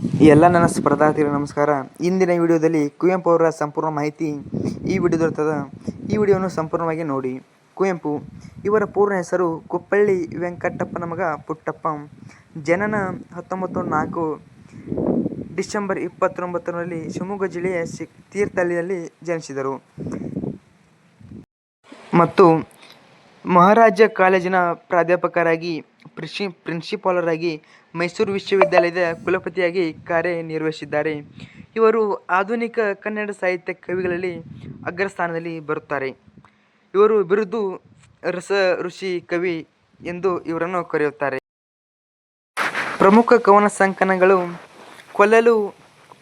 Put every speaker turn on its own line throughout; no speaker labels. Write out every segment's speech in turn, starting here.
ಎಲ್ಲ ನನ್ನ ಸ್ಪರ್ಧಾರ್ಥಿಗಳು ನಮಸ್ಕಾರ. ಇಂದಿನ ವಿಡಿಯೋದಲ್ಲಿ ಕುವೆಂಪು ಅವರ ಸಂಪೂರ್ಣ ಮಾಹಿತಿ ಈ ವಿಡಿಯೋದಲ್ಲಿರ್ತದೆ. ಈ ವಿಡಿಯೋವನ್ನು ಸಂಪೂರ್ಣವಾಗಿ ನೋಡಿ. ಕುವೆಂಪು ಇವರ ಪೂರ್ಣ ಹೆಸರು ಕುಪ್ಪಳ್ಳಿ ವೆಂಕಟಪ್ಪನ ಮಗ ಪುಟ್ಟಪ್ಪ. ಜನನ 1904 ಡಿಸೆಂಬರ್ 29ರಲ್ಲಿ ಶಿವಮೊಗ್ಗ ಜಿಲ್ಲೆಯ ತೀರ್ಥಹಳ್ಳಿಯಲ್ಲಿ ಜನಿಸಿದರು ಮತ್ತು ಮಹಾರಾಜ ಕಾಲೇಜಿನ ಪ್ರಾಧ್ಯಾಪಕರಾಗಿ, ಪ್ರಿನ್ಸಿಪಾಲರಾಗಿ, ಮೈಸೂರು ವಿಶ್ವವಿದ್ಯಾಲಯದ ಕುಲಪತಿಯಾಗಿ ಕಾರ್ಯನಿರ್ವಹಿಸಿದ್ದಾರೆ. ಇವರು ಆಧುನಿಕ ಕನ್ನಡ ಸಾಹಿತ್ಯ ಕವಿಗಳಲ್ಲಿ ಅಗ್ರಸ್ಥಾನದಲ್ಲಿ ಬರುತ್ತಾರೆ. ಇವರು ಬಿರುದು ರಸ ಋಷಿ ಕವಿ ಎಂದು ಇವರನ್ನು ಕರೆಯುತ್ತಾರೆ. ಪ್ರಮುಖ ಕವನ ಸಂಕಲನಗಳು ಕೊಲ್ಲಲು,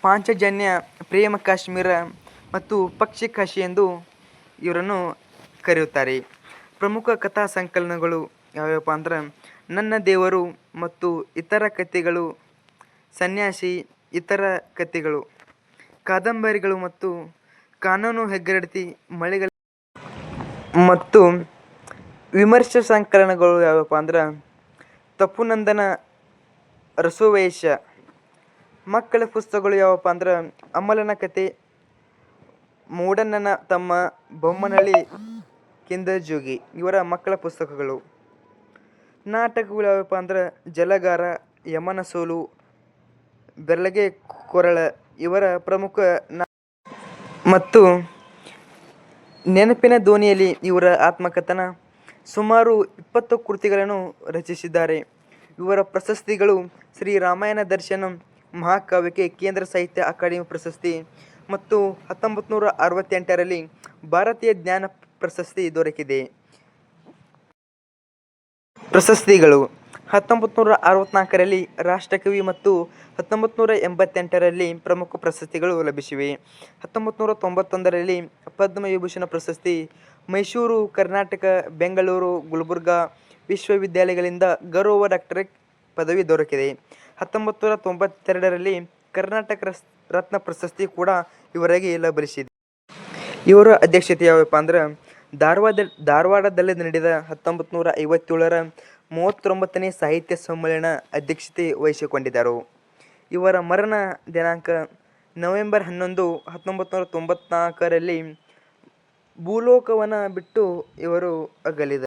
ಪಾಂಚಜನ್ಯ, ಪ್ರೇಮ ಕಾಶ್ಮೀರ ಮತ್ತು ಪಕ್ಷಿ ಕಾಶಿ ಎಂದು ಇವರನ್ನು ಕರೆಯುತ್ತಾರೆ. ಪ್ರಮುಖ ಕಥಾ ಸಂಕಲನಗಳು ಯಾವ್ಯಾವಪ್ಪ ಅಂದ್ರೆ ನನ್ನ ದೇವರು ಮತ್ತು ಇತರ ಕಥೆಗಳು, ಸನ್ಯಾಸಿ, ಇತರ ಕಥೆಗಳು, ಕಾದಂಬರಿಗಳು ಮತ್ತು ಕಾನೂನು ಹೆಗ್ಗಡತಿ, ಮಳೆಗಳ ಮತ್ತು ವಿಮರ್ಶೆ ಸಂಕಲನಗಳು ಯಾವ್ಯಾವಪ್ಪ ಅಂದ್ರೆ ತಪ್ಪುನಂದನ, ರಸೋವೇಶ. ಮಕ್ಕಳ ಪುಸ್ತಕಗಳು ಯಾವಪ್ಪ ಅಂದ್ರೆ ಅಮಲನ ಕತೆ, ಮೂಡಣ್ಣನ ತಮ್ಮ, ಬೊಮ್ಮನಹಳ್ಳಿ ಕಿಂದಜೋಗಿ ಇವರ ಮಕ್ಕಳ ಪುಸ್ತಕಗಳು. ನಾಟಕಗಳು ಯಾವಪ್ಪ ಅಂದ್ರೆ ಜಲಗಾರ, ಯಮನ ಸೋಲು, ಬೆರಳಗೆ ಕೊರಳ ಇವರ ಪ್ರಮುಖ ಮತ್ತು ನೆನಪಿನ ದೋಣಿಯಲ್ಲಿ ಇವರ ಆತ್ಮಕಥನ. ಸುಮಾರು 20 ಕೃತಿಗಳನ್ನು ರಚಿಸಿದ್ದಾರೆ. ಇವರ ಪ್ರಶಸ್ತಿಗಳು ಶ್ರೀ ರಾಮಾಯಣ ದರ್ಶನಂ ಮಹಾಕಾವ್ಯಕ್ಕೆ ಕೇಂದ್ರ ಸಾಹಿತ್ಯ ಅಕಾಡೆಮಿ ಪ್ರಶಸ್ತಿ ಮತ್ತು 1968ರಲ್ಲಿ ಭಾರತೀಯ ಜ್ಞಾನ ಪ್ರಶಸ್ತಿ ದೊರಕಿದೆ. ಪ್ರಶಸ್ತಿಗಳು 1964ರಲ್ಲಿ ರಾಷ್ಟ್ರಕವಿ ಮತ್ತು 1988ರಲ್ಲಿ ಪ್ರಮುಖ ಪ್ರಶಸ್ತಿಗಳು ಲಭಿಸಿವೆ. 1991ರಲ್ಲಿ ಪದ್ಮವಿಭೂಷಣ ಪ್ರಶಸ್ತಿ ಮೈಸೂರು, ಕರ್ನಾಟಕ, ಬೆಂಗಳೂರು, ಗುಲ್ಬರ್ಗಾ ವಿಶ್ವವಿದ್ಯಾಲಯಗಳಿಂದ ಗೌರವ ಡಾಕ್ಟರೇಟ್ ಪದವಿ ದೊರಕಿದೆ. 1992ರಲ್ಲಿ ಕರ್ನಾಟಕ ರತ್ನ ಪ್ರಶಸ್ತಿ ಕೂಡ ಇವರಿಗೆ ಲಭಿಸಿದೆ. ಇವರ ಅಧ್ಯಕ್ಷತೆ ಯಾವಪ್ಪ ಅಂದ್ರೆ ಧಾರವಾಡದಲ್ಲಿ ನಡೆದ 1957ರ 39ನೇ ಸಾಹಿತ್ಯ ಸಮ್ಮೇಳನ ಅಧ್ಯಕ್ಷತೆ ವಹಿಸಿಕೊಂಡಿದ್ದರು. ಇವರ ಮರಣ ದಿನಾಂಕ ನವೆಂಬರ್ 11, 1994ರಲ್ಲಿ ಭೂಲೋಕವನ್ನು ಬಿಟ್ಟು ಇವರು ಅಗಲಿದರು.